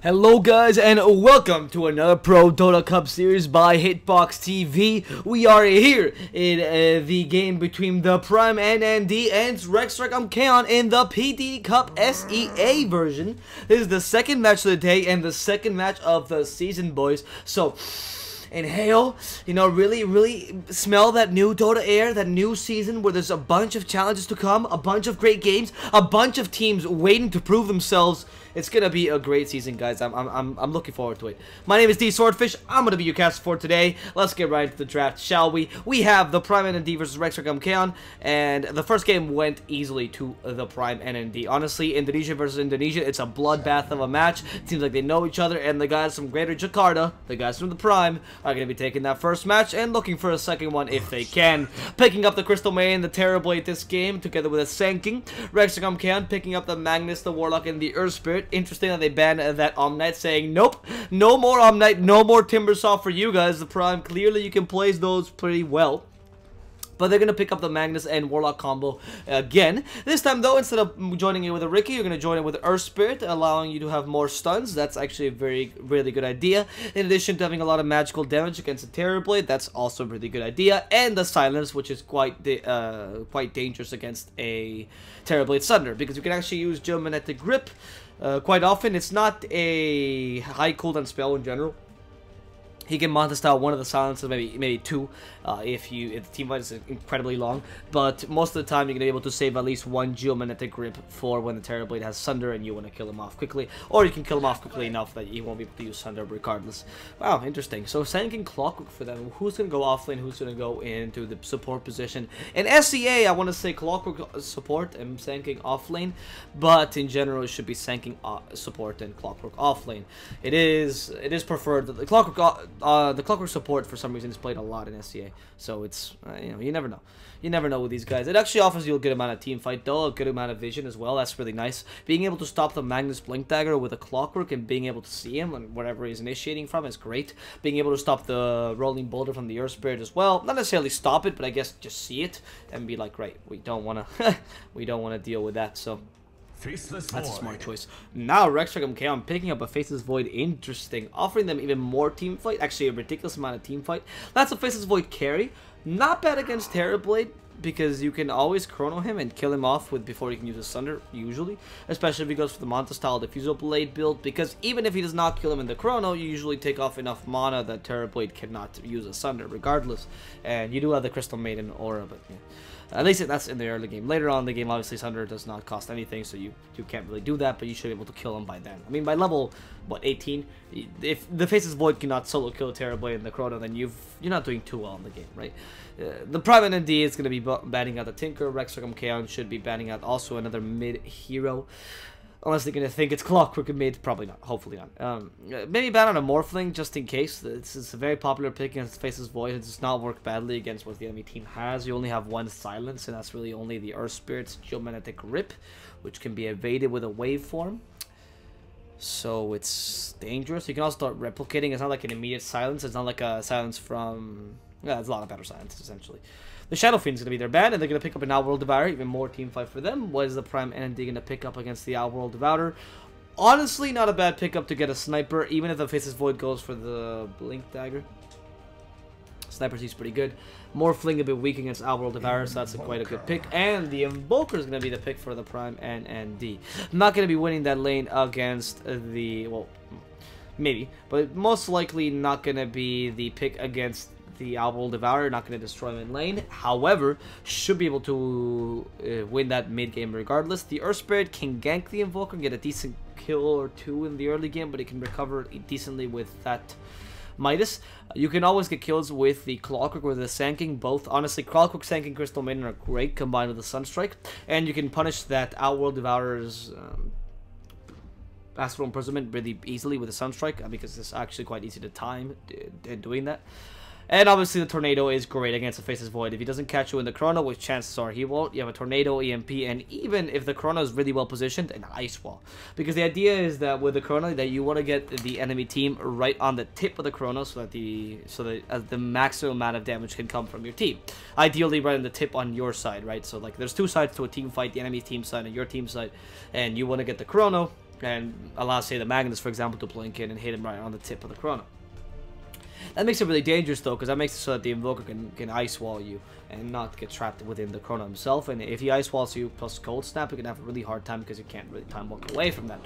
Hello guys and welcome to another Pro Dota Cup series by Hitbox TV. We are here in the game between the Prime NND and Regum Qeon in the PD Cup SEA version. This is the second match of the day and the second match of the season, boys. So inhale, really smell that new Dota air, that new season where there's a bunch of challenges to come, a bunch of great games, a bunch of teams waiting to prove themselves. It's gonna be a great season, guys. I'm looking forward to it. My name is DSwordfish. I'm gonna be your caster for today. Let's get right into the draft, shall we? We have the Prime NND versus Regum Qeon, and the first game went easily to the Prime NND. Honestly, Indonesia versus Indonesia, it's a bloodbath of a match. It seems like they know each other, and the guys from Greater Jakarta, the guys from the Prime, are gonna be taking that first match and looking for a second one if they can. Picking up the Crystal Main, the Terrorblade this game, together with a Sanking. Regum Qeon picking up the Magnus, the Warlock, and the Earth Spirit. Interesting that they banned that Omnite, saying nope, no more Omnite, no more Timbersaw for you guys. The Prime, clearly you can place those pretty well. But they're going to pick up the Magnus and Warlock combo again. This time, though, instead of joining it with a Ricky, you're going to join it with Earth Spirit, allowing you to have more stuns. That's actually a really good idea. In addition to having a lot of magical damage against a Terrorblade, that's also a really good idea. And the Silence, which is quite dangerous against a Terrorblade Thunder, because you can actually use Geomagnetic Grip quite often. It's not a high cooldown spell in general. He can Manta style one of the silences, maybe two, if the team fight is incredibly long. But most of the time, you're gonna be able to save at least one Geomagnetic Grip for when the Terrorblade has Sunder and you want to kill him off quickly, or you can kill him off quickly enough that you won't be able to use Sunder regardless. Wow, interesting. So Sanking Clockwork for them. Who's gonna go offlane? Who's gonna go into the support position? In SEA, I want to say Clockwork support and Sanking offlane, but in general, it should be Sanking support and Clockwork offlane. It is preferred that the Clockwork support for some reason is played a lot in SCA, so it's you never know. You never know with these guys. It actually offers you a good amount of team fight, though, a good amount of vision as well. That's really nice. Being able to stop the Magnus Blink Dagger with a Clockwork and being able to see him and wherever he's initiating from is great. Being able to stop the Rolling Boulder from the Earth Spirit as well. Not necessarily stop it, but I guess just see it and be like, right, we don't want to deal with that. So that's a smart choice. Now Regum Qeon picking up a Faceless Void, interesting, offering them even more team fight, actually a ridiculous amount of team fight. That's a Faceless Void carry, not bad against Terrorblade, because you can always chrono him and kill him off before you can use a Sunder, usually. Especially if he goes for the Manta style Diffusal Blade build, because even if he does not kill him in the chrono, you usually take off enough mana that Terrorblade cannot use a Sunder regardless. And you do have the Crystal Maiden Aura, but yeah. At least that's in the early game. Later on in the game, obviously, Sunder does not cost anything, so you can't really do that, but you should be able to kill him by then. I mean, by level, what, 18? If the Faceless Void cannot solo kill a Terrorblade in the Chrono, then you're not doing too well in the game, right? The Prime NND is going to be banning out the Tinker. Regum Qeon should be banning out also another mid-hero. Unless they're going to think it's Clockwork mid, probably not, hopefully not. Maybe ban on a Morphling just in case. This is a very popular pick against Faceless Void. It does not work badly against what the enemy team has. You only have one Silence, and that's really only the Earth Spirit's Geomagnetic Rip, which can be evaded with a waveform. So it's dangerous. You can also start replicating. It's not like an immediate silence. It's not like a silence from... Yeah, it's a lot of better silence, essentially. The Shadow Fiend's going to be their bad, and they're going to pick up an Outworld Devourer. Even more team fight for them. What is the Prime NND going to pick up against the Outworld Devourer? Honestly, not a bad pickup to get a Sniper, even if the Faceless Void goes for the Blink Dagger. Sniper seems pretty good. Morphling a bit weak against Outworld Devourer, so that's quite a good pick. And the Invoker is going to be the pick for the Prime NND. Not going to be winning that lane against the... Well, maybe. But most likely not going to be the pick against the Outworld Devourer, not going to destroy him in lane. However, should be able to win that mid game regardless. The Earth Spirit can gank the Invoker and get a decent kill or two in the early game, but it can recover decently with that Midas. You can always get kills with the Clockwork or the Sanking. Both, honestly, Clockwork, Sanking, Crystal Maiden are great combined with the Sunstrike, and you can punish that Outworld Devourer's Astral Imprisonment really easily with the Sunstrike, because it's actually quite easy to time doing that. And obviously the Tornado is great against the Faceless Void. If he doesn't catch you in the Chrono, which chances are he won't, you have a Tornado, EMP, and even if the Chrono is really well positioned, an Ice Wall. Because the idea is that with the Chrono, that you want to get the enemy team right on the tip of the Chrono, so that the maximum amount of damage can come from your team. Ideally right on the tip on your side, right? So like there's two sides to a team fight, the enemy team side and your team side, and you want to get the Chrono and allows, say, the Magnus, for example, to blink in and hit him right on the tip of the Chrono. That makes it really dangerous, though, because that makes it so that the Invoker can Ice Wall you and not get trapped within the Chrono himself. And if he Ice Walls you plus Cold Snap, you can have a really hard time because you can't really time walk away from that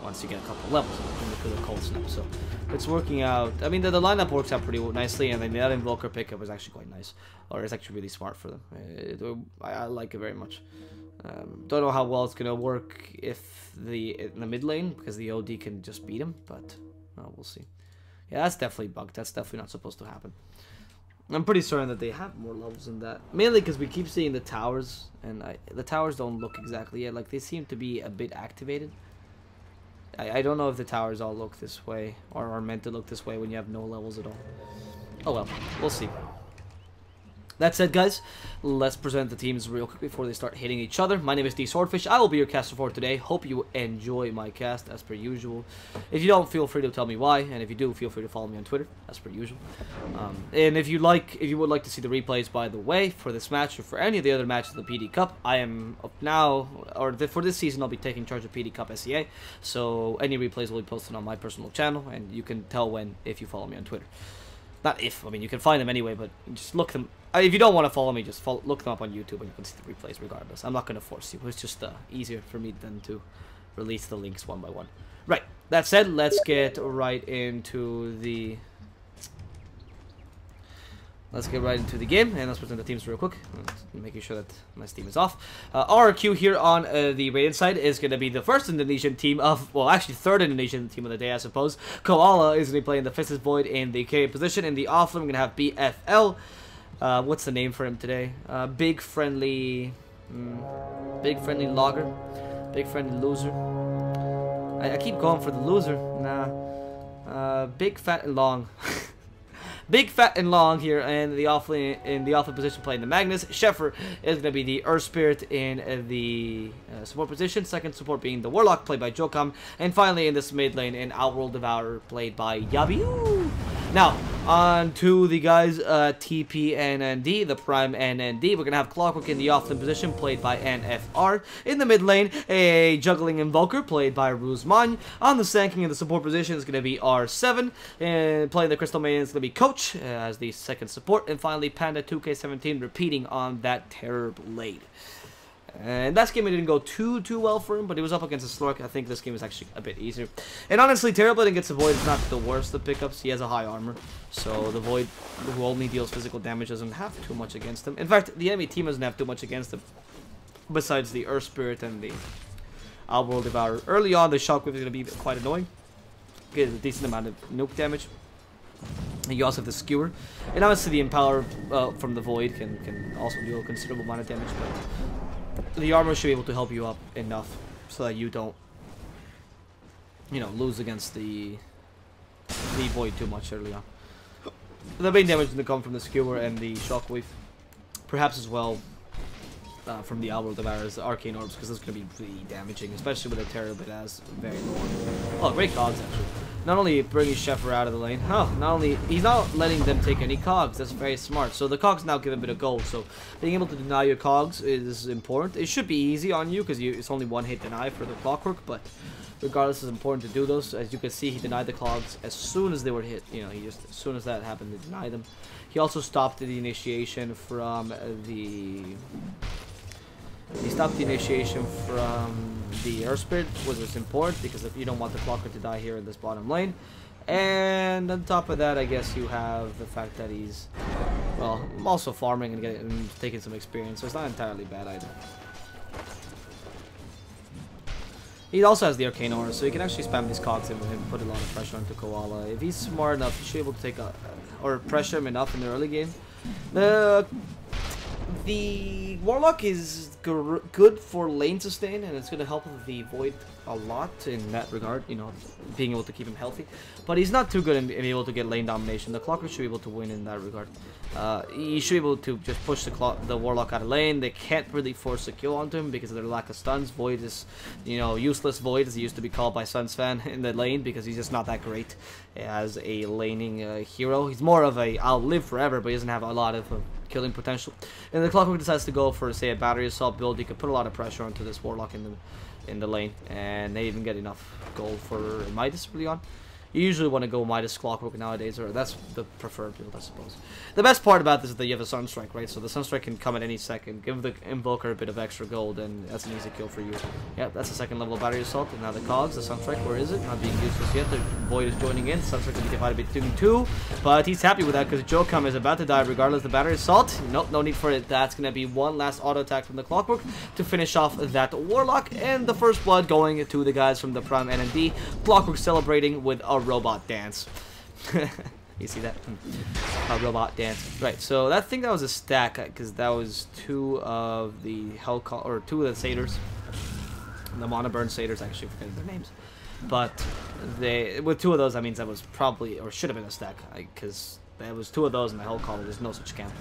once you get a couple of levels in the Cold Snap. So it's working out. I mean, the lineup works out pretty nicely, and then that Invoker pickup is actually quite nice, or it's actually really smart for them. I like it very much. Don't know how well it's gonna work if in the mid lane, because the OD can just beat him, but we'll see. Yeah, that's definitely bugged. That's definitely not supposed to happen. I'm pretty certain that they have more levels than that. Mainly because we keep seeing the towers, and the towers don't look exactly yet. Like, they seem to be a bit activated. I don't know if the towers all look this way, or are meant to look this way when you have no levels at all. Oh well, we'll see. That said, guys, let's present the teams real quick before they start hitting each other. My name is DSwordfish. I will be your caster for today. Hope you enjoy my cast, as per usual. If you don't, feel free to tell me why, and if you do, feel free to follow me on Twitter, as per usual. And if you would like to see the replays, by the way, for this match or for any of the other matches of the PD Cup, I am now, for this season, I'll be taking charge of PD Cup SEA. So any replays will be posted on my personal channel, and you can tell when if you follow me on Twitter. Not if, I mean, you can find them anyway, but just look them. If you don't want to follow me, just look them up on YouTube and you can see the replays regardless. I'm not going to force you. It's just easier for me than to release the links one by one. Right. That said, let's get right into the... game, and let's present the teams real quick. Making sure that my Steam is off. Our queue here on the Radiant side is going to be the first Indonesian team of, well, actually third Indonesian team of the day, I suppose. Koala is going to be playing the Fistus Void in the carry position. In the offlane, we're going to have BFL. What's the name for him today? Big Friendly Logger. Big Friendly Loser. I keep going for the loser. Nah. Big Fat and Long. Big, Fat, and Long here in the offlane position playing the Magnus. Sheffer is going to be the Earth Spirit in the support position. Second support being the Warlock, played by Jokam. And finally in this mid lane, an Outworld Devourer, played by Yabiu. Now, on to the guys, TP NND, the Prime NND. We're going to have Clockwork in the offlane position, played by NFR. In the mid lane, a Juggling Invoker, played by Ruzman. On the Sanking in the support position is going to be R7. And playing the Crystal Maiden is going to be Coach as the second support. And finally, Panda 2K17 repeating on that Terror Blade. And that game, it didn't go too well for him, but he was up against a Slurk. I think this game is actually a bit easier. And honestly, Terrorblade against the Void is not the worst of pickups. He has a high armor, so the Void, who only deals physical damage, doesn't have too much against him. In fact, the enemy team doesn't have too much against him, besides the Earth Spirit and the Outworld Devourer. Early on, the Shockwave is going to be quite annoying. Get a decent amount of nuke damage. And you also have the Skewer. And obviously the Impaler from the Void can also do a considerable amount of damage, but the armor should be able to help you up enough so that you don't, lose against the Void too much early on. The main damage is going to come from the Skewer and the Shockwave. Perhaps as well from the Outworld Devourer's Arcane Orbs, because that's going to be really damaging, especially with a Terror that has very low armor. Oh, great cogs actually. Not only bringing Sheffer out of the lane, he's not letting them take any cogs. That's very smart. So the cogs now give a bit of gold. So being able to deny your cogs is important. It should be easy on you because it's only one hit deny for the Clockwork, but regardless, it's important to do those. As you can see, he denied the cogs as soon as they were hit. He just, as soon as that happened, he denied them. He also stopped the initiation from the... He stopped the initiation from the Earth Spirit, which was important because if you don't want the Clockwork to die here in this bottom lane. And on top of that, I guess you have the fact that he's, well, also farming and taking some experience, so it's not entirely bad either. He also has the Arcane Aura, so he can actually spam these cogs and put a lot of pressure onto Koala. If he's smart enough, he should be able to take or pressure him enough in the early game. The Warlock is good for lane sustain, and it's going to help the Void a lot in that regard, being able to keep him healthy. But he's not too good in being able to get lane domination. The Clockwork should be able to win in that regard. He should be able to just push the Warlock out of lane. They can't really force a kill onto him because of their lack of stuns. Void is, useless Void, as he used to be called by Suns fan in the lane, because he's just not that great as a laning hero. He's more of a I'll live forever, but he doesn't have a lot of killing potential. And the Clockwork decides to go for, say, a battery assault build. He could put a lot of pressure onto this Warlock in the lane, and they even get enough gold for Midas early on. You usually want to go Midas Clockwork nowadays, or that's the preferred build, I suppose. The best part about this is that you have a Sunstrike, right? So the Sunstrike can come at any second, give the Invoker a bit of extra gold, and that's an easy kill for you. Yeah, that's a second level Battery Assault. And now the Cogs, the Sunstrike, where is it? Not being used just yet. The Void is joining in. Sunstrike can be divided between two, but he's happy with that because Jokam is about to die regardless of the Battery Assault. Nope, no need for it. That's going to be one last auto attack from the Clockwork to finish off that Warlock, and the first blood going to the guys from the Prime NND. Clockwork celebrating with a robot dance. You see that? A robot dance. Right, so I think that was a stack because that was two of the two of the satyrs. The Monoburn satyrs, actually forgetting their names. But with two of those, that means that was probably, or should have been a stack, because there was two of those in the Hellcaller. There's no such camp.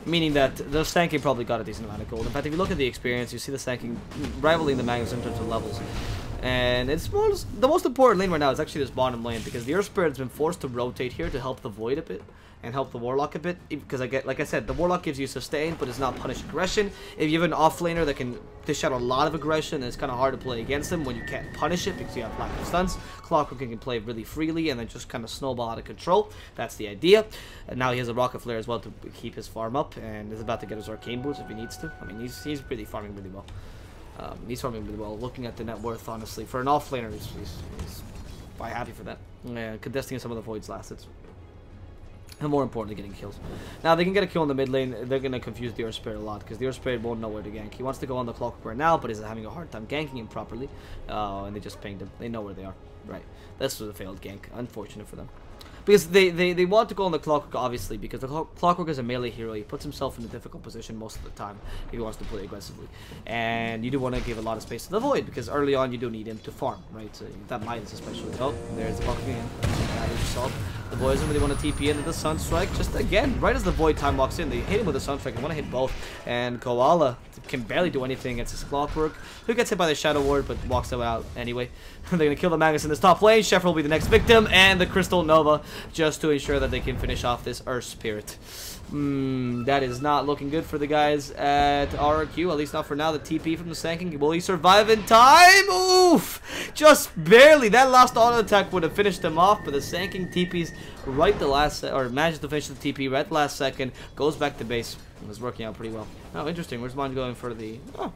Meaning that the stanking probably got a decent amount of gold. In fact, if you look at the experience, you see the stanking rivaling the Magnus in terms of levels. And it's the most important lane right now is actually this bottom lane, because the Earth Spirit has been forced to rotate here to help the Void a bit and help the Warlock a bit, because like I said, the Warlock gives you sustain but does not punish aggression. If you have an offlaner that can dish out a lot of aggression, it's kind of hard to play against them when you can't punish it because you have lack of stuns. Clockwork can play really freely and then just kind of snowball out of control. That's the idea. And now he has a Rocket Flare as well to keep his farm up, and is about to get his Arcane Boots if he needs to. I mean, he's really farming really well. He's farming really well. Looking at the net worth, honestly, for an offlaner, he's quite happy for that. Yeah, contesting some of the Void's last hits. And more importantly, getting kills. Now, they can get a kill in the mid lane. They're going to confuse the Earth Spirit a lot, because the Earth Spirit won't know where to gank. He wants to go on the Clockwork right now, but is having a hard time ganking him properly. And they just pinged him. They know where they are. Right. This was a failed gank. Unfortunate for them. Because they want to go on the Clockwork, obviously, because the Clockwork is a melee hero. He puts himself in a difficult position most of the time if he wants to play aggressively. And you do want to give a lot of space to the Void, because early on you do need him to farm, right? So that Midas especially. Oh, there's the Clockwork again. The Void doesn't really want to TP into the Sunstrike. Just again, right as the Void time walks in, they hit him with the Sunstrike. They want to hit both. And Koala can barely do anything against his Clockwork, who gets hit by the Shadow Ward but walks out anyway. They're going to kill the Magus in this top lane. Sheffer will be the next victim, and the Crystal Nova, just to ensure that they can finish off this Earth Spirit. That is not looking good for the guys at RRQ, at least not for now. The TP from the Sanking, will he survive in time? Oof! Just barely. That last auto attack would have finished him off, but the Sanking TP's right the last, or manages to finish the TP right the last second, goes back to base. It was working out pretty well. Oh, interesting. Where's mine going for the... Oh,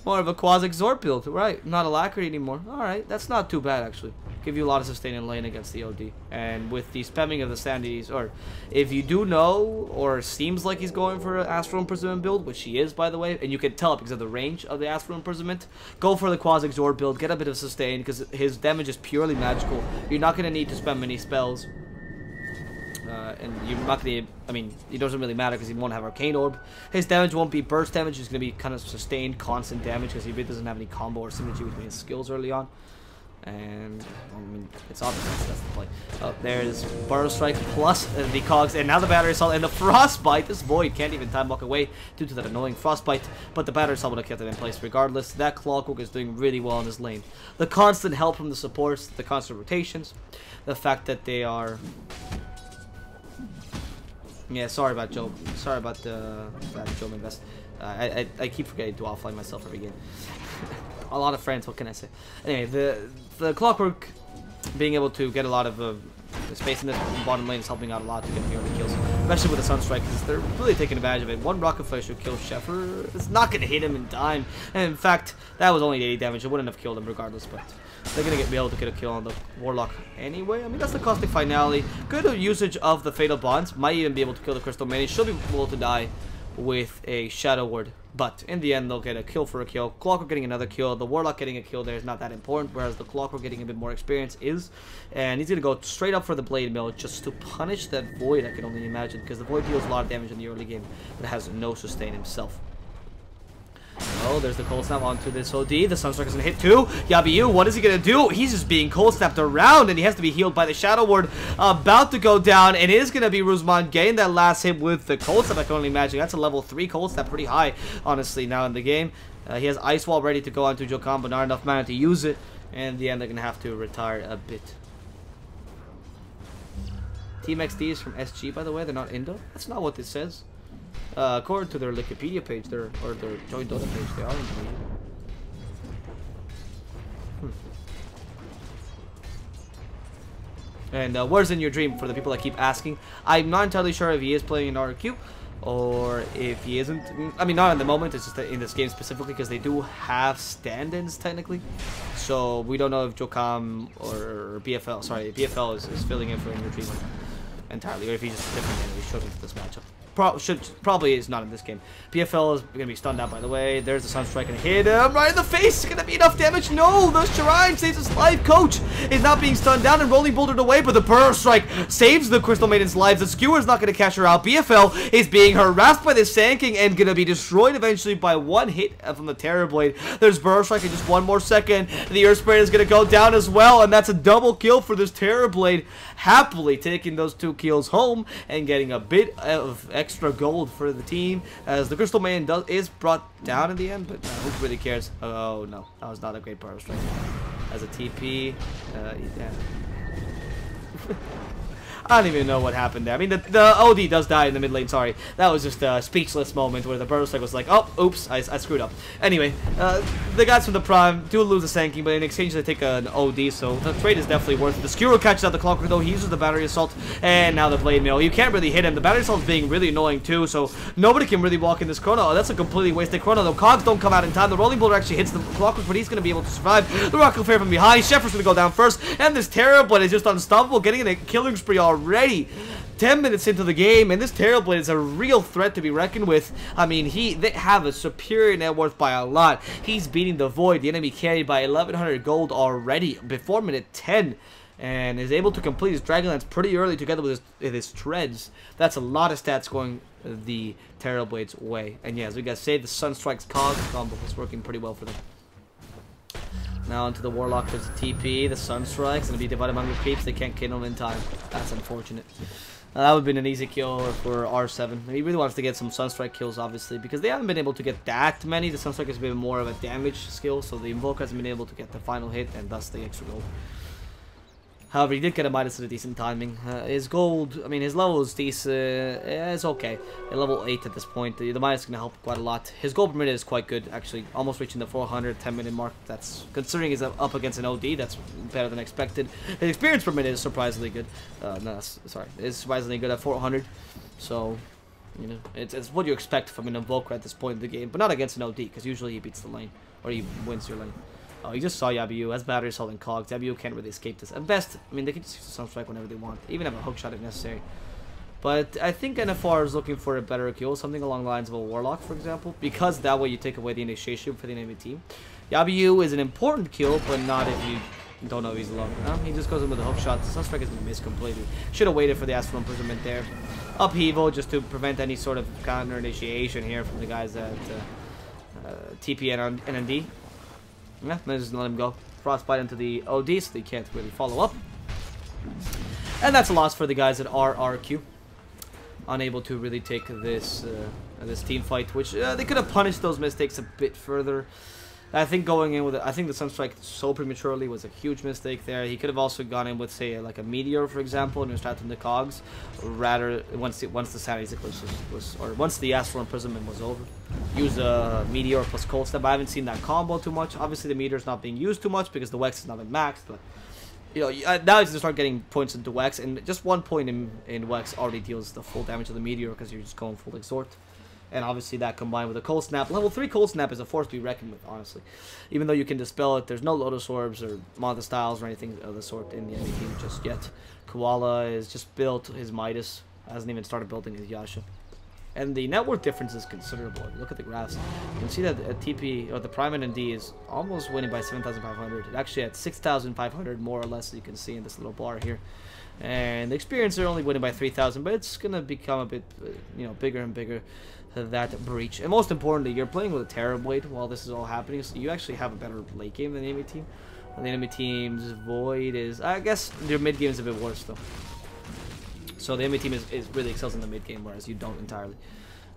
more of a Quasi-Exort build. Right, not Alacrity anymore. Alright, that's not too bad, actually. Give you a lot of sustain in lane against the OD. And with the spamming of the Sandities, or if you do know, or seems like he's going for an Astral Imprisonment build, which he is, by the way, and you can tell it because of the range of the Astral Imprisonment, go for the Quasi-Exort build, get a bit of sustain, because his damage is purely magical. You're not going to need to spend many spells. And you're not going to, I mean, it doesn't really matter because he won't have Arcane Orb. His damage won't be burst damage, it's going to be kind of sustained, constant damage because he really doesn't have any combo or synergy between his skills early on. And, I mean, it's obvious that's the play. Oh, there's Burrow Strike plus the Cogs, and now the Battery Assault and the Frostbite. This Void can't even time walk away due to that annoying Frostbite, but the Battery Assault would have kept it in place regardless. That Clockwork is doing really well in this lane. The constant help from the supports, the constant rotations, the fact that they are... Yeah, sorry about Joe. Sorry about that Joe Invest. I keep forgetting to offline myself every game. A lot of friends, what can I say? Anyway, the Clockwork being able to get a lot of space in this bottom lane is helping out a lot to get the early kills, especially with the Sunstrike, because they're really taking advantage of it. One Rocket Flare should kill Sheffer. It's not going to hit him in time, and in fact, that was only 80 damage. It wouldn't have killed him regardless, but they're going to be able to get a kill on the Warlock anyway. I mean, that's the Caustic Finale. Good usage of the Fatal Bonds. Might even be able to kill the Crystal Mane. Should be able to die with a Shadow Ward. But in the end, they'll get a kill for a kill. Clockwork getting another kill. The Warlock getting a kill there is not that important, whereas the Clockwork getting a bit more experience is. And he's going to go straight up for the Blade Mill just to punish that Void, I can only imagine, because the Void deals a lot of damage in the early game, but has no sustain himself. Oh, there's the Cold Snap onto this OD. The Sunstrike is going to hit too. Yabiyu, what is he going to do? He's just being Cold Snapped around, and he has to be healed by the Shadow Ward. About to go down, and it is going to be Ruzman getting that last hit with the Cold Snap, I can only imagine. That's a level 3 Cold Snap, pretty high, honestly, now in the game. He has Ice Wall ready to go onto Jokam, but not enough mana to use it. And in the end, they're going to have to retire a bit. Team XD is from SG, by the way. They're not Indo. That's not what this says. According to their Wikipedia page, or their Joint Dota page, they are Indonesian. And where's In Your Dream, for the people that keep asking? I'm not entirely sure if he is playing in RQ or if he isn't. I mean, not at the moment, it's just in this game specifically, because they do have stand-ins technically. So we don't know if Jokam or BFL, sorry, BFL is filling in for In Your Dream entirely, or if he's just a different man. He showed into this matchup. Probably is not in this game. PFL is going to be stunned out, by the way. There's the Sunstrike and hit him right in the face. It's going to be enough damage. No, the Shrine saves his life. Coach is not being stunned down and rolling bouldered away, but the Burst Strike saves the Crystal Maiden's lives. The Skewer is not going to catch her out. BFL is being harassed by this Sanking and going to be destroyed eventually by one hit from the Terror Blade. There's Burst Strike in just one more second. The Earth Spirit is going to go down as well, and that's a double kill for this Terror Blade. Happily taking those 2 kills home and getting a bit of extra gold for the team, as the Crystal Man is brought down in the end, but who really cares? Oh no, that was not a great Burst Strike. As a TP, yeah. I don't even know what happened there. I mean, the OD does die in the mid lane, sorry. That was just a speechless moment where the Burst Strike was like, oh, oops, I screwed up. Anyway, the guys from the Prime do lose the Sanking, but in exchange they take an OD, so the trade is definitely worth it. The Skewer catches out the Clockwork, though. He uses the Battery Assault, and now the Blade Mail. You can't really hit him. The Battery Assault is being really annoying, too, so nobody can really walk in this Chrono. Oh, that's a completely wasted Chrono, though. Cogs don't come out in time. The Rolling Boulder actually hits the Clockwork, but he's going to be able to survive. The Rocket Flare from behind. Shepard's going to go down first, and this Terror Blade is just unstoppable, getting in a killing spree already. 10 minutes into the game, and this Terror Blade is a real threat to be reckoned with. I mean, they have a superior net worth by a lot. He's beating the Void, the enemy carried by 1100 gold already before minute 10, and is able to complete his Dragonlance pretty early together with his Treads. That's a lot of stats going the Terror Blade's way. And yeah, as we guys say, the Sunstrike's Cog combo is working pretty well for them. Now into the Warlock, there's a TP, the Sunstrike's going to be divided among the creeps. They can't kill him in time. That's unfortunate. That would have been an easy kill for R7. He really wants to get some Sunstrike kills, obviously, because they haven't been able to get that many. The Sunstrike has been more of a damage skill, so the Invoker hasn't been able to get the final hit, and thus the extra gold. However, he did get a Midas at a decent timing. His gold, I mean, his level is decent. It's okay. At level 8 at this point, the Midas is going to help quite a lot. His gold per minute is quite good, actually. Almost reaching the 400 10-minute mark. That's, considering he's up against an OD, that's better than expected. His experience per minute is surprisingly good. No, sorry. It's surprisingly good at 400. So, you know, it's what you expect from an Invoker at this point in the game. But not against an OD, because usually he beats the lane. Or he wins your lane. Oh, you just saw Yabiyu. As Battery Assault and Cogs, Yabiyu can't really escape this. At best, I mean, they can just use Sunstrike whenever they want. Even have a hook shot if necessary. But I think NFR is looking for a better kill, something along the lines of a Warlock, for example, because that way you take away the initiation for the enemy team. Yabiyu is an important kill, but not if you don't know he's alone. He just goes in with a hook shot. The Sunstrike has been missed completely. Should have waited for the Astral Imprisonment there. Upheaval just to prevent any sort of counter initiation here from the guys at TP and NND. Yeah, just let him go. Frostbite into the OD, so they can't really follow up. And that's a loss for the guys at RRQ. Unable to really take this this team fight, which they could have punished those mistakes a bit further. I think going in with I think the Sunstrike so prematurely was a huge mistake there. He could have also gone in with, say, like a Meteor, for example, and distracted the Cogs, rather once the Sanity Eclipse was or once the Astral Imprisonment was over. Use a Meteor plus Cold Step. I haven't seen that combo too much. Obviously, the Meteor is not being used too much because the Wex has not been maxed, but you know, now you start getting points into Wex, and just 1 point in Wex already deals the full damage of the Meteor because you're just going full Exhort. And obviously that combined with a Cold Snap. Level 3 Cold Snap is a force to be reckoned with, honestly. Even though you can dispel it, there's no Lotus Orbs or Manta Styles or anything of the sort in the enemy team just yet. Koala is just built his Midas. Hasn't even started building his Yasha. And the net worth difference is considerable. Look at the graphs. You can see that TP, or the Prime NND, is almost winning by 7,500. It actually at 6,500 more or less, you can see in this little bar here. And the experience are only winning by 3,000, but it's going to become a bit, you know, bigger and bigger, that breach. And most importantly, you're playing with a Terror Blade while this is all happening, so you actually have a better late game than the enemy team. And the enemy team's Void is, I guess, their mid game is a bit worse, though. So the enemy team is really excels in the mid game, whereas you don't entirely.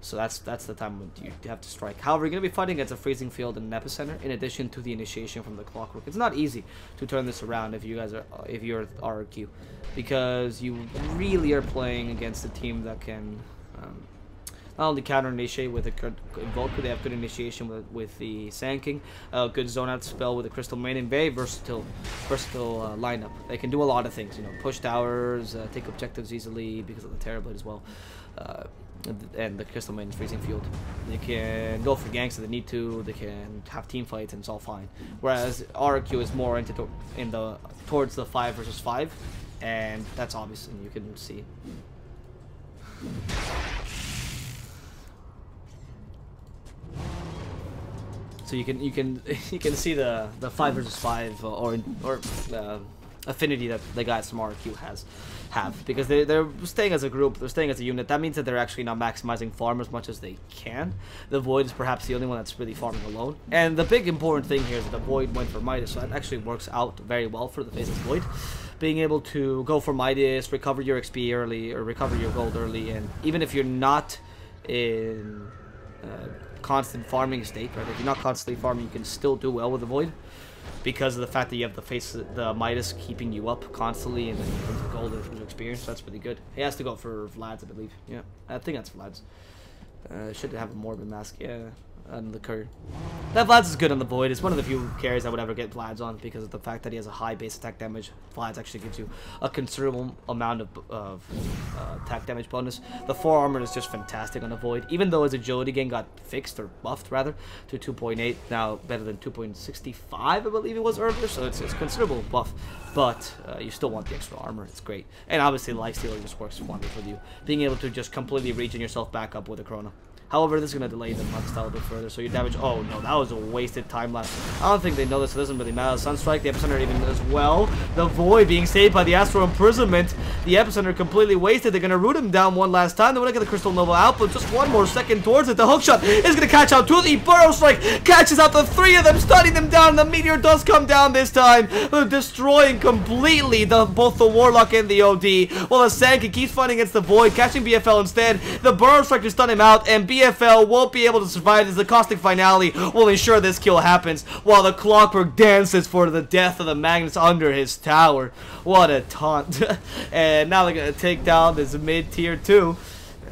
So that's the time when you have to strike. However, you're going to be fighting against a Freezing Field and an Epicenter, in addition to the initiation from the Clockwork. It's not easy to turn this around if you're RRQ, because you really are playing against a team that can Not only counter initiate with a good Invoker, they have good initiation with the Sand King, good zone out spell with the Crystal Maiden, very versatile lineup. They can do a lot of things, you know, push towers, take objectives easily because of the Terrorblade as well, and the Crystal Maiden Freezing Field. They can go for ganks if they need to. They can have team fights and it's all fine. Whereas RQ is more towards the 5 versus 5, and that's obvious, and you can see. So you can see the 5 versus 5 or affinity that the guys from RQ have, because they're staying as a group, they're staying as a unit. That means that they're actually not maximizing farm as much as they can. The Void is perhaps the only one that's really farming alone. And the big important thing here is that the Void went for Midas, so that actually works out very well for the Faceless Void. Being able to go for Midas, recover your XP early, or recover your gold early, and even if you're not in constant farming state, right? If you're not constantly farming, you can still do well with the Void because of the fact that you have the Midas keeping you up constantly, and then in terms of gold and terms of experience, that's pretty good. He has to go for Vlad's, I believe. Yeah, I think that's Vlad's. Should have a Morbid Mask, yeah, on the courier. That Vlad's is good on the Void. It's one of the few carries I would ever get Vlad's on because of the fact that he has a high base attack damage. Vlad's actually gives you a considerable amount of attack damage bonus. The 4 armor is just fantastic on the Void, even though his agility gain got fixed, or buffed rather, to 2.8, now better than 2.65, I believe it was earlier, so it's considerable buff. But you still want the extra armor. It's great. And obviously Lifestealer just works wonders with you, being able to just completely regen yourself back up with a Chrono. However, this is going to delay the Mugstyle a bit further, so your damage... Oh, no, that was a wasted time lapse. I don't think they know this, so it doesn't really matter. Sunstrike, the Epicenter even as well. The Void being saved by the Astral Imprisonment. The Epicenter completely wasted. They're going to root him down one last time. They want to get the Crystal Nova output. Just one more second towards it. The Hookshot is going to catch out 2 of the Burrow Strike. Catches out the 3 of them, stunning them down. The Meteor does come down this time, destroying completely both the Warlock and the OD. While the Sand King keeps fighting against the Void, catching BFL instead. The Burrow Strike to stun him out, and BFL won't be able to survive as the Caustic Finale will ensure this kill happens, while the Clockwork dances for the death of the Magnus under his tower. What a taunt. And now they're going to take down this mid-tier 2.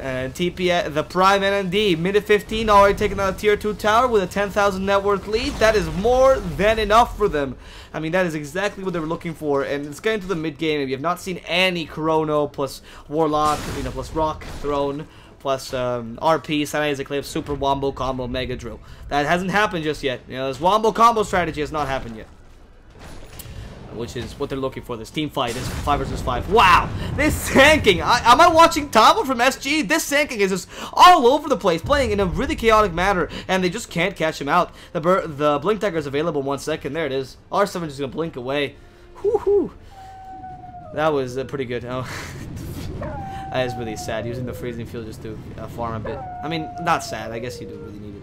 And TP, the Prime NND, mid at 15, already taking down a tier 2 tower with a 10,000 net worth lead. That is more than enough for them. I mean, that is exactly what they were looking for. And it's getting to the mid game. If you have not seen any Chrono plus Warlock, you know, plus Rock Throne, plus RP, Sanae's Eclipse, Super Wombo Combo, Mega Drill. That hasn't happened just yet. You know, this Wombo Combo strategy has not happened yet. Which is what they're looking for. This team fight is 5 versus 5. Wow! This Sand King! Am I watching Tabo from SG? This Sand King is just all over the place, playing in a really chaotic manner, and they just can't catch him out. The Blink Dagger is available in 1 second. There it is. R7 is going to blink away. Whoo-hoo! That was pretty good. Oh. That is really sad, using the Freezing Field just to farm a bit. I mean, not sad. I guess you do really need it,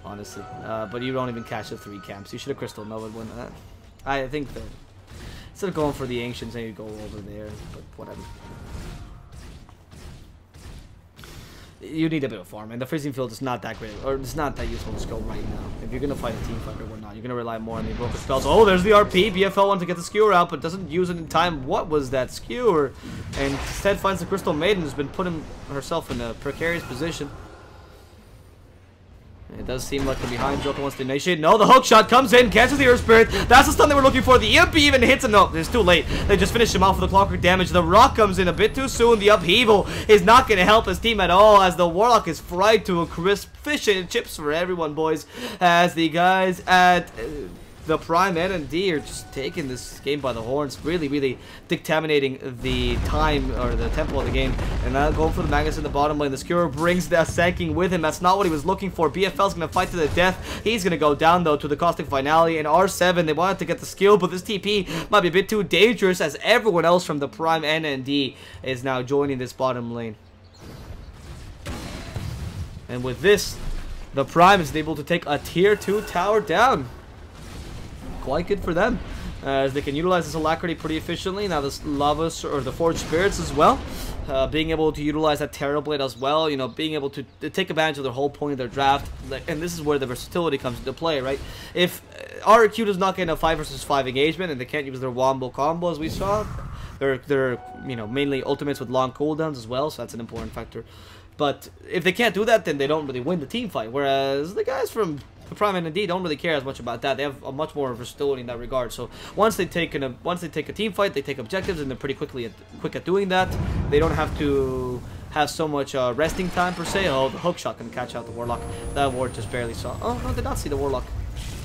honestly. But you don't even catch the 3 camps. You should have Crystal Nova when I think that instead of going for the Ancients, I need to go over there, but whatever. You need a bit of farm, and the Freezing Field is not that great, or it's not that useful to skill right now. If you're going to fight a team fight or whatnot, you're going to rely more on the Invoker spells. Oh, there's the RP. BFL wants to get the Skewer out, but doesn't use it in time. What was that Skewer? And instead finds the Crystal Maiden, who's been putting herself in a precarious position. It does seem like from behind, Joker wants to initiate. No, the Hookshot comes in, catches the Earth Spirit. That's the stun they were looking for. The EMP even hits him. No, it's too late. They just finished him off with the Clockwork damage. The Rock comes in a bit too soon. The Upheaval is not going to help his team at all, as the Warlock is fried to a crisp. Fish and chips for everyone, boys. As the guys at the Prime NND are just taking this game by the horns, really dictaminating the time or the tempo of the game. And now going for the Magnus in the bottom lane. The Skewer brings the Sand King with him. That's not what he was looking for. BFL's going to fight to the death. He's going to go down, though, to the Caustic Finale. And R7, they wanted to get the skill, but this TP might be a bit too dangerous, as everyone else from the Prime NND is now joining this bottom lane. And with this, the Prime is able to take a tier 2 tower down. Quite good for them, as they can utilize this Alacrity pretty efficiently. Now this Lavas, or the Forged Spirits as well, being able to utilize that Terrorblade as well, you know, being able to take advantage of their whole point of their draft. And this is where the versatility comes into play, right? If RQ does not get a 5 versus 5 engagement, and they can't use their Wombo combo as we saw, they're you know, mainly ultimates with long cooldowns as well, so that's an important factor. But if they can't do that, then they don't really win the team fight. Whereas the guys from the Prime NND don't really care as much about that. They have a much more versatility in that regard. So once they take a team fight, they take objectives, and they're pretty quick at doing that. They don't have to have so much resting time per se. Oh, the hook shot can catch out the Warlock. That ward just barely saw. Oh no, did not see the Warlock.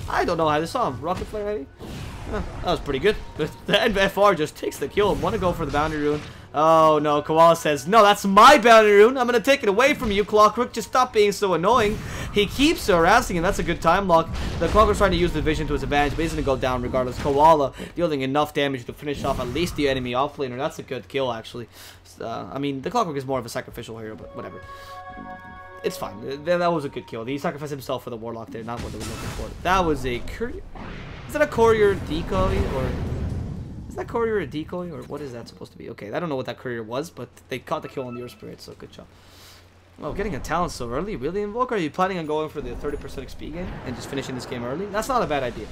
I don't know how they saw him. Rocket flare maybe. That was pretty good. But the FR just takes the kill. Want to go for the boundary rune. Oh no, Koala says, no, that's my boundary rune. I'm going to take it away from you, Clockwork. Just stop being so annoying. He keeps harassing him. That's a good time lock. The Clockwork's trying to use the vision to his advantage, but he's going to go down regardless. Koala dealing enough damage to finish off at least the enemy offlaner. That's a good kill, actually. I mean, the Clockwork is more of a sacrificial hero, but whatever. It's fine. That was a good kill. He sacrificed himself for the Warlock there, not what they were looking for. That was a courier. Is that a courier decoy, or is that courier a decoy, or what is that supposed to be? Okay, I don't know what that courier was, but they caught the kill on the Earth Spirit, so good job. Oh, getting a talent so early? Really, Invoker? Are you planning on going for the 30% XP game and just finishing this game early? That's not a bad idea.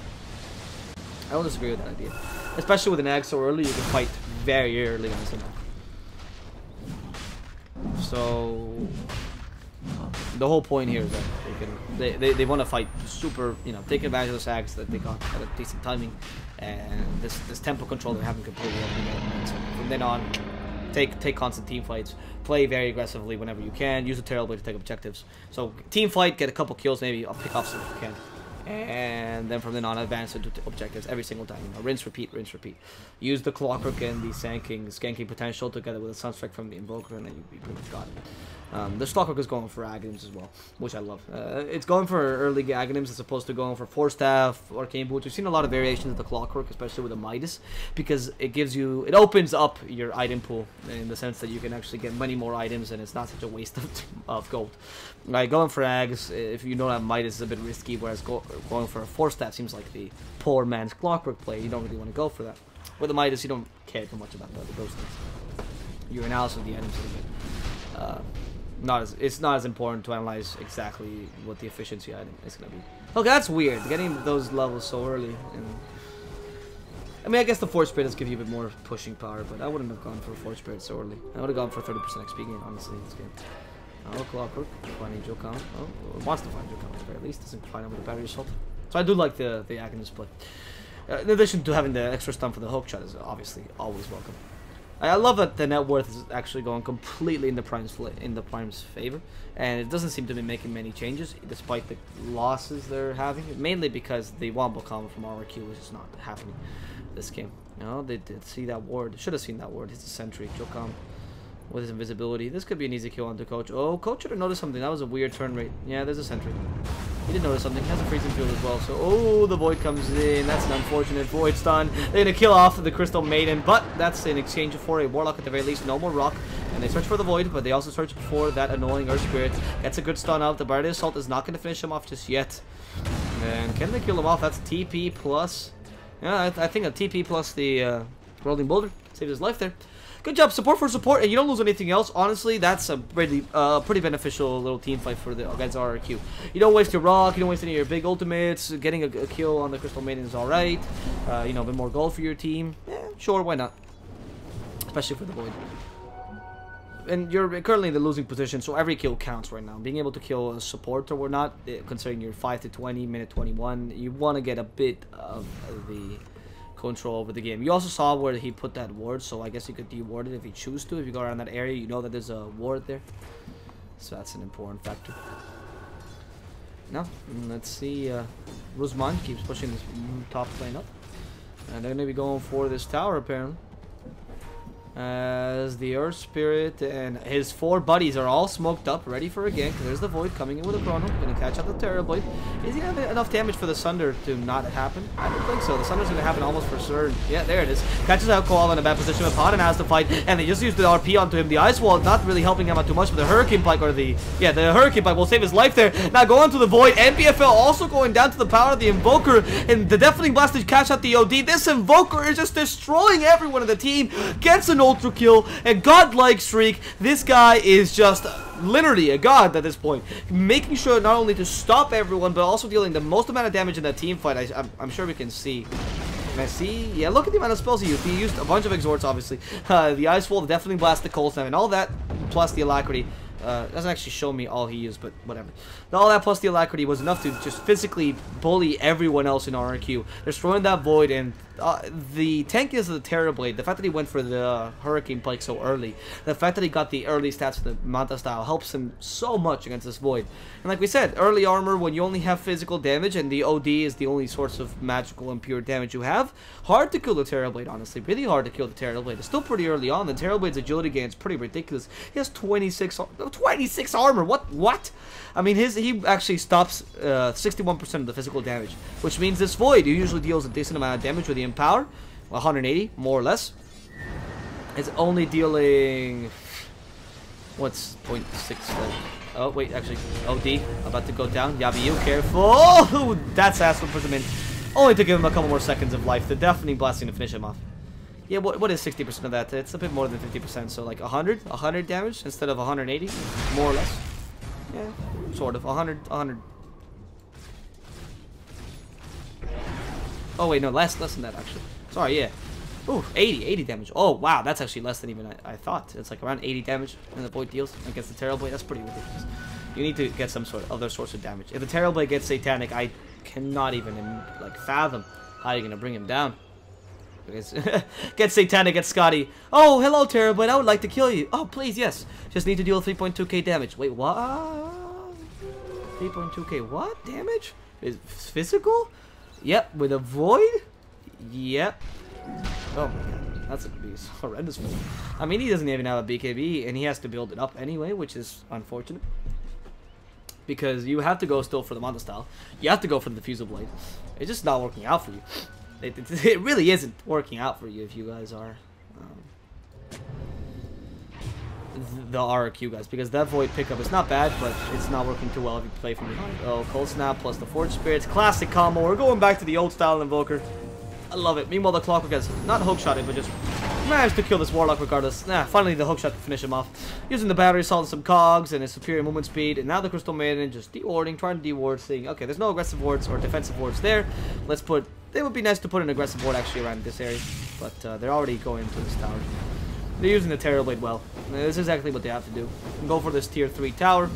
I don't disagree with that idea. Especially with an egg so early, you can fight very early on this map. So the whole point here is that they want to fight super, you know, take advantage of the sags that they got at a decent timing, and this tempo control they haven't completely implemented. So from then on, take constant team fights, play very aggressively whenever you can, use the Terrorblade to take objectives. So team fight, get a couple kills, maybe I'll pick off some if you can. And then from then on, advance into objectives every single time. You know, rinse, repeat, rinse, repeat. Use the Clockwork and the skanking potential together with a Sunstrike from the Invoker, and then you pretty much got it. This Clockwork is going for Aghanims as well, which I love. It's going for early Aghanims as opposed to going for Force Staff, Arcane Boots. We've seen a lot of variations of the Clockwork, especially with the Midas, because it opens up your item pool in the sense that you can actually get many more items, and it's not such a waste of gold. Like going for Ags, if you don't have Midas, is a bit risky, whereas going for a Force Staff seems like the poor man's Clockwork play. You don't really want to go for that. With the Midas, you don't care too much about those things. Your analysis of the items is a bit it's not as important to analyze exactly what the efficiency item is going to be. Okay, that's weird, getting those levels so early. And I mean, I guess the Force Spirit does give you a bit more pushing power, but I wouldn't have gone for Force Spirit so early. I would have gone for 30% XP gain, honestly, in this game. Oh, Clockwork, finding Jokam. Oh, wants to find Jokam at the very least, doesn't find him with a Battery Assault. So I do like the Aghanims play. In addition to having the extra stun for the hook shot is obviously always welcome. I love that the net worth is actually going completely in the Prime's favor, and it doesn't seem to be making many changes despite the losses they're having. Mainly because the wombo combo from RRQ is just not happening this game. No, they did see that ward. Should have seen that ward. It's a sentry. Jokam with his invisibility. This could be an easy kill onto Coach. Oh, Coach should have noticed something. That was a weird turn rate. Yeah, there's a sentry. He did notice something. He has a freezing field as well. So, oh, the Void comes in. That's an unfortunate Void stun. They're going to kill off the Crystal Maiden, but that's in exchange for a Warlock at the very least. No more Rock. And they search for the Void, but they also search for that annoying Earth Spirit. Gets a good stun out. The Bardic Assault is not going to finish him off just yet. And can they kill him off? That's TP plus... Yeah, I think a TP plus the Rolling Boulder saved his life there. Good job, support for support, and you don't lose anything else. Honestly, that's a pretty beneficial little team fight for against RRQ. You don't waste your Rock, you don't waste any of your big ultimates. Getting a kill on the Crystal Maiden is alright. You know, a bit more gold for your team. Yeah, sure, why not? Especially for the Void. And you're currently in the losing position, so every kill counts right now. Being able to kill a support or not, considering you're 5 to 20, minute 21, you want to get a bit of the control over the game. You also saw where he put that ward, so I guess you could de-ward it if you choose to. If you go around that area, you know that there's a ward there. So that's an important factor. Now, let's see. Rusman keeps pushing this top lane up. And they're going to be going for this tower, apparently. As the Earth Spirit and his 4 buddies are all smoked up, ready for a gank. There's the Void coming in with a Chrono. Going to catch out the Terrorblade. Is he going to have enough damage for the Sunder to not happen? I don't think so. The Sunder's going to happen almost for certain. Yeah, there it is. Catches out Koala in a bad position. Paladin has to fight, and they just used the RP onto him. The Ice Wall not really helping him out too much, but the Hurricane Pike, or the Hurricane Pike will save his life there. Now going to the Void. NPFL also going down to the power of the Invoker, and the Deafening Blast to catch out the OD. This Invoker is just destroying everyone in the team. Gets an ultra kill, a godlike streak. This guy is just literally a god at this point, making sure not only to stop everyone but also dealing the most amount of damage in that team fight. I'm sure we can see. Can I see? Yeah, look at the amount of spells he used. He used a bunch of exhorts, obviously. The Ice Wall, the Deafening Blast, the Cold Snap, and all that, plus the Alacrity. Doesn't actually show me all he used, but whatever. All that plus the alacrity was enough to just physically bully everyone else in RRQ, destroying that void. And the tankiness of the Terrorblade, the fact that he went for the Hurricane Pike so early, the fact that he got the early stats for the Manta style helps him so much against this void. And like we said, early armor, when you only have physical damage and the OD is the only source of magical and pure damage you have, hard to kill the Terrorblade, honestly. Really hard to kill the Terrorblade. It's still pretty early on. The Terrorblade's agility gain is pretty ridiculous. He has 26 armor. What? I mean, he actually stops 61% of the physical damage, which means this void, who usually deals a decent amount of damage with the Empower, 180 more or less, is only dealing what's 0.6. Oh wait, actually, OD about to go down. Yabiyu, careful! That's Astral Prism in. Only to give him a couple more seconds of life. The Deafening Blasting to finish him off. Yeah, what is 60% of that? It's a bit more than 50%, so like 100 damage instead of 180, more or less. Yeah, sort of. 100. Oh wait, no, less than that actually. Sorry, yeah. Ooh, 80 damage. Oh wow, that's actually less than even I thought. It's like around 80 damage and the void deals against the Terrorblade. That's pretty ridiculous. You need to get some sort of other source of damage. If the Terrorblade gets Satanic, I cannot even like fathom how you're gonna bring him down. Get Satanic, get Scotty. Oh, hello, Terrorblade. I would like to kill you. Oh, please, yes. Just need to deal 3.2k damage. Wait, what? 3.2k what? Damage? Is physical? Yep, with a void? Yep. Oh my god, that's gonna be horrendous. I mean, he doesn't even have a BKB, and he has to build it up anyway, which is unfortunate. Because you have to go still for the Manta style. You have to go for the Diffusal Blade. It's just not working out for you. It really isn't working out for you if you guys are the RRQ guys, because that void pickup is not bad, but it's not working too well if you play from behind. Oh, Cold Snap plus the Forge Spirits, classic combo. We're going back to the old style Invoker. I love it. Meanwhile, the Clockwork has not hookshotted, but just managed to kill this Warlock regardless. Finally the hookshot to finish him off. Using the Battery Assault and some cogs and his superior movement speed, and now the Crystal Maiden just de-warding, trying to de-ward, saying, okay, there's no aggressive wards or defensive wards there. Let's put... It would be nice to put an aggressive ward actually around this area, but they're already going to this tower. They're using the Terrorblade well. This is exactly what they have to do. Go for this tier 3 tower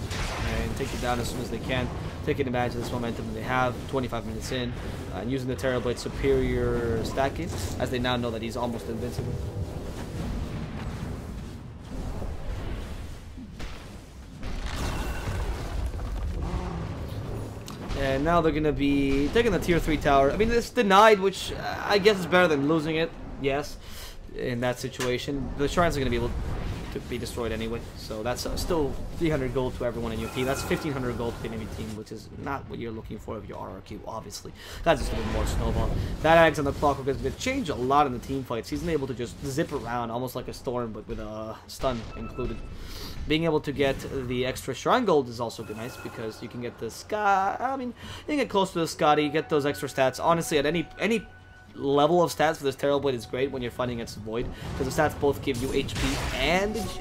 and take it down as soon as they can. Taking advantage of this momentum that they have 25 minutes in, and using the Terrorblade's superior stacking, as they now know that he's almost invincible. And now they're going to be taking the tier 3 tower. I mean, it's denied, which I guess is better than losing it, yes, in that situation. The shrines are going to be able to be destroyed anyway, so that's still 300 gold to everyone in your team. That's 1500 gold to enemy team, which is not what you're looking for if you're RRQ, obviously. That's just a bit more snowball. That Axe on the Clockwork is going to change a lot in the team fights. He's been able to just zip around almost like a storm, but with a stun included. Being able to get the extra shrine gold is also good, nice, because you can get the I mean, you can get close to the Scotty, get those extra stats. Honestly, at any level of stats for this Terrorblade is great when you're fighting against Void, because the stats both give you HP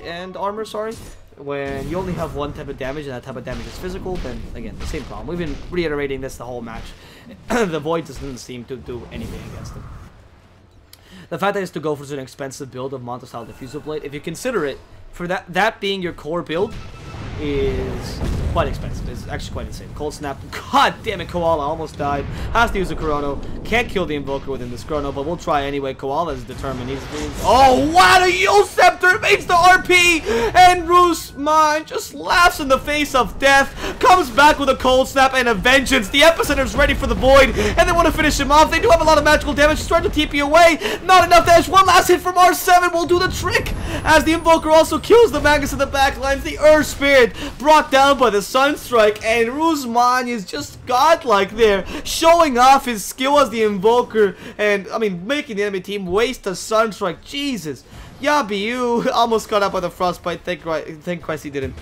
and armor, sorry. When you only have one type of damage, and that type of damage is physical, then again, the same problem. We've been reiterating this the whole match. The Void doesn't seem to do anything against them. The fact that it's to go for such an expensive build of Manta style Diffusal Blade, if you consider it, for that being your core build, is quite expensive. It's actually quite insane. Cold Snap. God damn it, Koala almost died. Has to use a Chrono. Can't kill the Invoker within this Chrono, but we'll try anyway. Koala is determined. Oh, what a Yule Scepter makes the RP! And Rusman just laughs in the face of death. Comes back with a Cold Snap and a Vengeance. The Epicenter's ready for the Void, and they want to finish him off. They do have a lot of magical damage. He's trying to TP away. Not enough damage. One last hit from R7 will do the trick, as the Invoker also kills the Magus in the backlines. The Earth Spirit brought down by the Sunstrike, and Rusman is just godlike there, showing off his skill as the Invoker, and I mean making the enemy team waste a Sunstrike. Jesus, Yabiyu almost got up by the Frostbite. Thank Christ he didn't.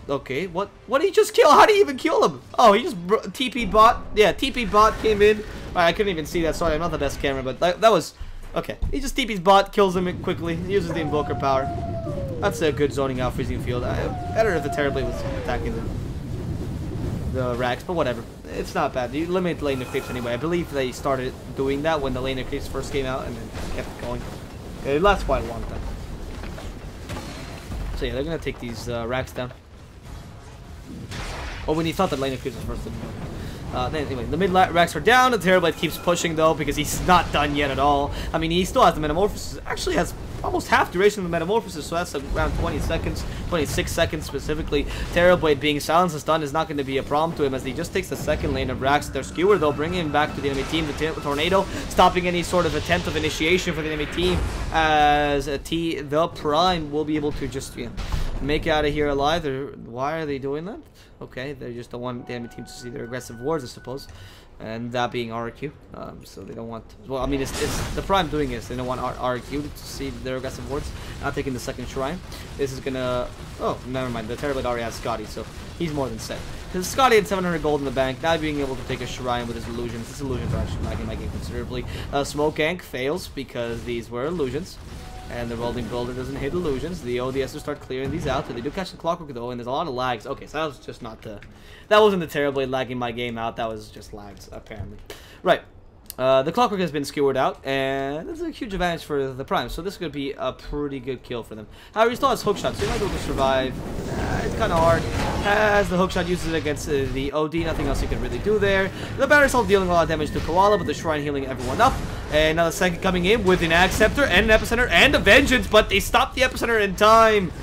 Okay, what did he just kill? How did he even kill him? Oh, he just TP bot. Yeah, TP bot came in. I couldn't even see that. Sorry, I'm not the best camera, but that was okay. He just TP's bot, kills him quickly, uses the Invoker power. That's a good zoning out freezing field. Better if the Terrorblade was attacking the racks, but whatever. It's not bad. You limit lane of creeps anyway. I believe they started doing that when the lane of creeps first came out, and then kept going. It lasts quite a long time. So yeah, they're gonna take these racks down. Oh, when he thought that Lane Cruise was first. Anyway, the mid racks are down. The Terrorblade keeps pushing though because he's not done yet at all. I mean, he still has the Metamorphosis. Actually, has almost half duration of the Metamorphosis, so that's around 20 seconds, 26 seconds specifically. Terrorblade being silenced and stunned is not going to be a problem to him as he just takes the second lane of racks. Their skewer though, bringing him back to the enemy team. The Tornado stopping any sort of attempt of initiation for the enemy team as the Prime will be able to just make out of here alive. Why are they doing that? Okay, they just don't want the enemy team to see their aggressive wards, I suppose. And that being RQ. So they don't want... Well, I mean, it's the Prime doing this. They don't want RQ to see their aggressive wards. Not taking the second shrine. This is gonna... Oh, never mind. The Terrorblade already has Scotty, so he's more than set. Because Scotty had 700 gold in the bank. Now being able to take a shrine with his illusions. This illusions are actually lagging my game considerably. Smoke Gank fails because these were illusions. And the Rolling Builder doesn't hit illusions. The OD has to start clearing these out. They do catch the Clockwork though, and there's a lot of lags. Okay, so that was just not the... That wasn't the Terrorblade lagging my game out. That was just lags, apparently. Right. The Clockwork has been skewered out, and that's a huge advantage for the Prime. So this is going to be a pretty good kill for them. However, he still has hookshot, so he might be able to survive. It's kind of hard. As the hookshot uses it against the OD, nothing else he can really do there. The Battery Assault dealing a lot of damage to Koala, but the Shrine healing everyone up. And now the second coming in with an Ag Scepter and an Epicenter and a Vengeance, but they stopped the Epicenter in time.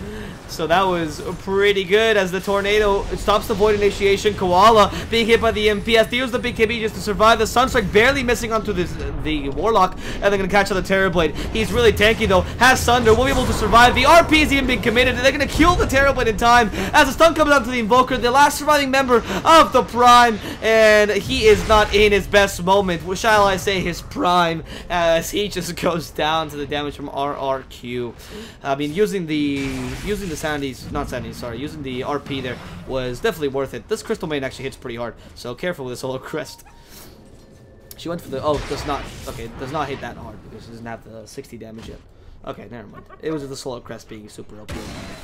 So that was pretty good as the Tornado stops the Void Initiation. Koala being hit by the MP. Deals the big KB just to survive. The Sunstrike barely missing onto the Warlock. And they're going to catch on the Terrorblade. He's really tanky though. Has Sunder. Will be able to survive. The RP is even being committed. They're going to kill the Terrorblade in time. As the stun comes out to the Invoker. The last surviving member of the Prime. And he is not in his best moment. Shall I say his prime. As he just goes down to the damage from RRQ. I mean, using the using the RP there was definitely worth it. This Crystal Main actually hits pretty hard, so careful with this Solar Crest. She went for the... Oh, does not hit that hard because she doesn't have the 60 damage yet. Okay, never mind. It was the Solar Crest being super OP.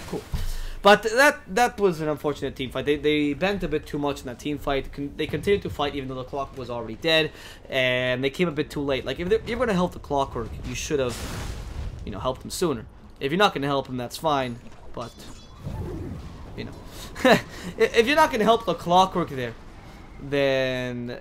Cool. But that was an unfortunate team fight. They banked a bit too much in that team fight. They continued to fight even though the Clockwork was already dead, and they came a bit too late. Like, if you're going to help the Clockwork, you should have, helped them sooner. If you're not going to help him, that's fine. But, if you're not going to help the Clockwork there, then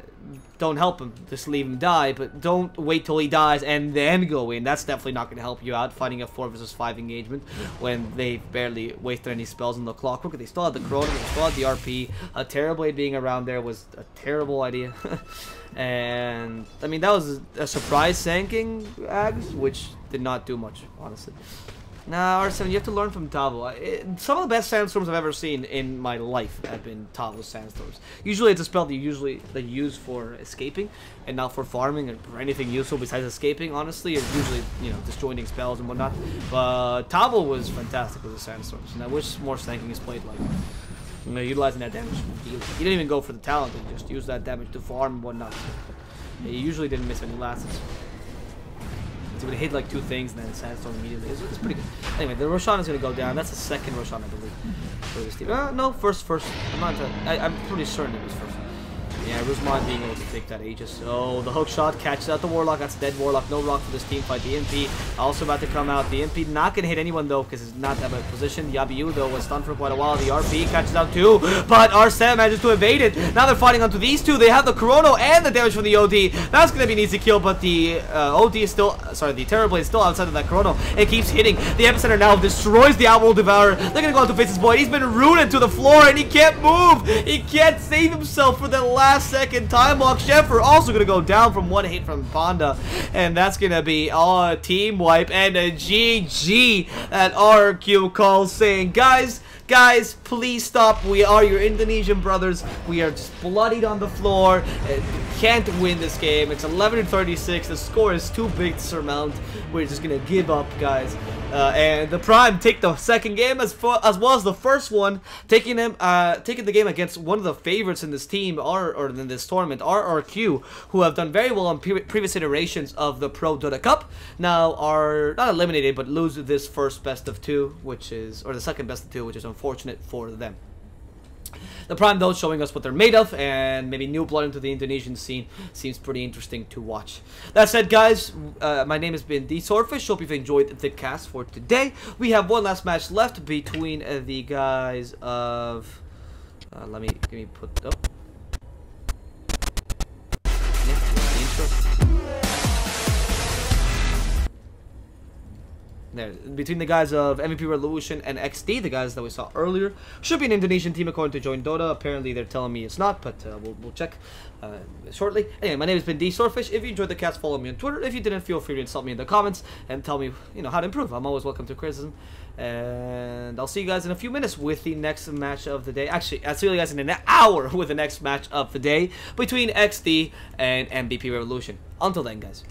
don't help him. Just leave him die, but don't wait till he dies and then go in. That's definitely not going to help you out fighting a 4 versus 5 engagement when they barely wasted any spells on the Clockwork. They still had the Chrono, they still had the RP. A Terrorblade being around there was a terrible idea. And, I mean, that was a surprise sanking Ags, which did not do much, honestly. Now, R7, you have to learn from Tavo. Some of the best sandstorms I've ever seen in my life have been Tavo's sandstorms. Usually it's a spell that you use for escaping and not for farming or anything useful besides escaping, honestly. It's usually, disjointing spells and whatnot. But Tavo was fantastic with the sandstorms, and I wish more Sanking is played like, utilizing that damage. He didn't even go for the talent, he just used that damage to farm and whatnot. He usually didn't miss any lasts. So it hit like 2 things and then Sandstorm immediately. It's pretty good. Anyway, the Roshan is going to go down. That's the second Roshan, I believe, for this team. No, first. I'm pretty certain it was first. Yeah, Rusman being able to take that Aegis. Oh, the hook shot catches out the Warlock. That's dead Warlock. No rock for this team fight. The MP also about to come out. The MP not going to hit anyone, though, because it's not that bad position. Yabiyu, though, was stunned for quite a while. The RP catches out, too. But R7 manages to evade it. Now they're fighting onto these two. They have the Chrono and the damage from the OD. That's going to be an easy kill, but the OD is still... Sorry, the Terrorblade is still outside of that Chrono. It keeps hitting. The Epicenter now destroys the Outworld Devourer. They're going to go out to face his boy. He's been rooted to the floor, and he can't move. He can't save himself for the last second. Time Walk Sheffer also going to go down from 1 hit from Panda, and that's going to be a team wipe and a GG at RQ calls saying, guys, please stop. We are your Indonesian brothers. We are just bloodied on the floor. Can't win this game. It's 11-36. The score is too big to surmount. We're just going to give up, guys. And the Prime take the second game as well as the first one, taking the game against one of the favorites in this team or in this tournament, RRQ, who have done very well on previous iterations of the ProDota Cup. Now are not eliminated but lose this first best of 2, which is, or the second best of 2, which is unfortunate for them. the Prime though showing us what they're made of, and maybe new blood into the Indonesian scene seems pretty interesting to watch. That said, guys, my name has been DSwordfish. Hope you've enjoyed the cast for today. We have one last match left between the guys of. Let me put up. There, between the guys of MVP Revolution and XD, the guys that we saw earlier. Should be an Indonesian team according to Join Dota. Apparently they're telling me it's not, but we'll check shortly. Anyway, my name has been DSwordfish. If you enjoyed the cast, follow me on Twitter. If you didn't, feel free to insult me in the comments and tell me, how to improve. I'm always welcome to criticism. And I'll see you guys in a few minutes with the next match of the day. Actually, I'll see you guys in an hour with the next match of the day between XD and MVP Revolution. Until then, guys.